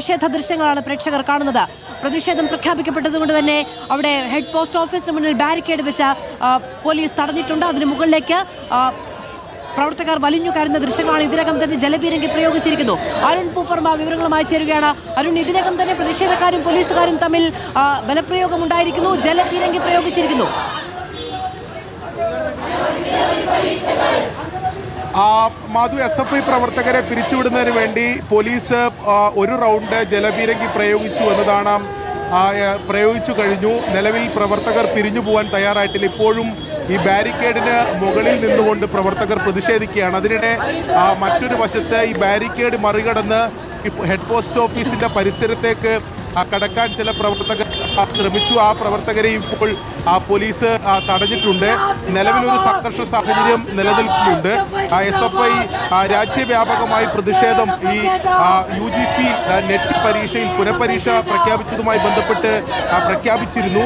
പ്രതിഷേധ ദൃശ്യങ്ങളാണ് പ്രേക്ഷകർ കാണുന്നത്. പ്രതിഷേധം പ്രഖ്യാപിക്കപ്പെട്ടതുകൊണ്ട് തന്നെ അവിടെ ഹെഡ് പോസ്റ്റ് ഓഫീസിന് മുന്നിൽ ബാരിക്കേഡ് വെച്ച പോലീസ് തടഞ്ഞിട്ടുണ്ട്. അതിന് മുകളിലേക്ക് പ്രവർത്തകർ വലിഞ്ഞു കയറുന്ന ദൃശ്യങ്ങളാണ്. ഇതിനകം തന്നെ ജലപീരങ്കി പ്രയോഗിച്ചിരിക്കുന്നു. അരുൺ പൂപ്പർമ വിവരങ്ങളുമായി ചേരുകയാണ്. അരുൺ, ഇതിനകം തന്നെ പ്രതിഷേധക്കാരും പോലീസുകാരും തമ്മിൽ ബലപ്രയോഗം ഉണ്ടായിരിക്കുന്നു, ജലപീരങ്കി പ്രയോഗിച്ചിരിക്കുന്നു. മാധു, SFI പ്രവർത്തകരെ പിരിച്ചുവിടുന്നതിന് വേണ്ടി പോലീസ് ഒരു റൗണ്ട് ജലപീരങ്കി പ്രയോഗിച്ചു എന്നതാണ്. പ്രയോഗിച്ചു കഴിഞ്ഞു. നിലവിൽ പ്രവർത്തകർ പിരിഞ്ഞു പോകാൻ തയ്യാറായിട്ടില്ല. ഇപ്പോഴും ഈ ബാരിക്കേഡിന് മുകളിൽ നിന്നുകൊണ്ട് പ്രവർത്തകർ പ്രതിഷേധിക്കുകയാണ്. അതിനിടെ മറ്റൊരു വശത്ത് ഈ ബാരിക്കേഡ് മറികടന്ന് ഹെഡ് പോസ്റ്റ് ഓഫീസിന്റെ പരിസരത്തേക്ക് കടക്കാൻ ചില പ്രവർത്തകർ ശ്രമിച്ചു. ആ പ്രവർത്തകരെയും ഇപ്പോൾ പോലീസ് തടഞ്ഞിട്ടുണ്ട്. നിലവിലൊരു സംഘർഷ സാഹചര്യം നിലനിൽക്കുന്നുണ്ട്. SFI രാജ്യവ്യാപകമായി പ്രതിഷേധം ഈ UGC നെറ്റ് പരീക്ഷയിൽ പുനഃപരീക്ഷ പ്രഖ്യാപിച്ചതുമായി ബന്ധപ്പെട്ട് പ്രഖ്യാപിച്ചിരുന്നു.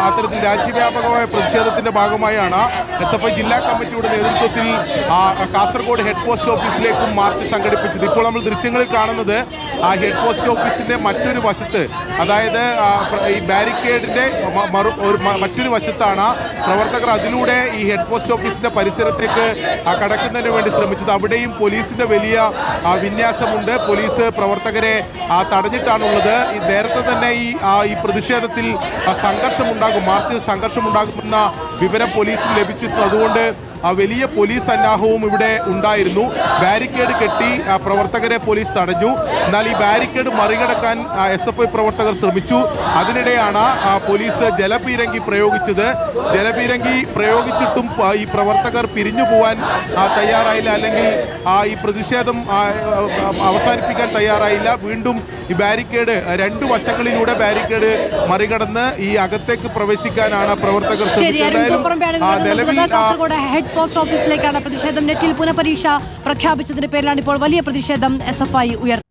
അത്തരത്തിൽ രാജ്യവ്യാപകമായ പ്രതിഷേധത്തിന്റെ ഭാഗമായാണ് SFI ജില്ലാ കമ്മിറ്റിയുടെ നേതൃത്വത്തിൽ കാസർഗോഡ് ഹെഡ് പോസ്റ്റ് ഓഫീസിലേക്കും മാർച്ച് സംഘടിപ്പിച്ചത്. ഇപ്പോൾ നമ്മൾ ദൃശ്യങ്ങളിൽ കാണുന്നത് ഹെഡ് പോസ്റ്റ് ഓഫീസിന്റെ മറ്റൊരു വശത്ത്, അതായത് ഈ ബാരിക്കേഡിന്റെ മറ്റൊരു വശത്താണ് പ്രവർത്തകർ അതിലൂടെ ഈ ഹെഡ് പോസ്റ്റ് ഓഫീസിന്റെ പരിസരത്തേക്ക് കടക്കുന്നതിന് വേണ്ടി ശ്രമിച്ചത്. അവിടെയും പോലീസിന്റെ വലിയ വിന്യാസമുണ്ട്. പോലീസ് പ്രവർത്തകരെ തടഞ്ഞിട്ടാണുള്ളത്. നേരത്തെ തന്നെ ഈ പ്രതിഷേധത്തിൽ സംഘർഷമുണ്ടാകും, മാർച്ചിൽ സംഘർഷമുണ്ടാകുമെന്ന വിവരം പോലീസിന് ലഭിച്ചിരുന്നു. അതുകൊണ്ട് വലിയ പോലീസ് സന്നാഹവും ഇവിടെ ഉണ്ടായിരുന്നു. ബാരിക്കേഡ് കെട്ടി പ്രവർത്തകരെ പോലീസ് തടഞ്ഞു. എന്നാൽ ഈ ബാരിക്കേഡ് മറികടക്കാൻ SFI പ്രവർത്തകർ ശ്രമിച്ചു. അതിനിടെയാണ് പോലീസ് ജലപീരങ്കി പ്രയോഗിച്ചത്. ജലപീരങ്കി പ്രയോഗിച്ചിട്ടും ഈ പ്രവർത്തകർ പിരിഞ്ഞു പോകാൻ തയ്യാറായില്ല, അല്ലെങ്കിൽ ഈ പ്രതിഷേധം അവസാനിപ്പിക്കാൻ തയ്യാറായില്ല. വീണ്ടും ഈ ബാരിക്കേഡ് രണ്ട് വശങ്ങളിലൂടെ ബാരിക്കേഡ് മറികടന്ന് ഈ അകത്തേക്ക് പ്രവേശിക്കാനാണ് പ്രവർത്തകർ ശ്രമിച്ചത്. നിലവിൽ ഹെഡ് പോസ്റ്റ് ഓഫീസിലേക്കാണ് പ്രതിഷേധം. നെറ്റിൽ പുനഃപരീക്ഷ പ്രഖ്യാപിച്ചതിന്റെ പേരിലാണ് ഇപ്പോൾ വലിയ പ്രതിഷേധം SFI ഉയർത്തുന്നത്.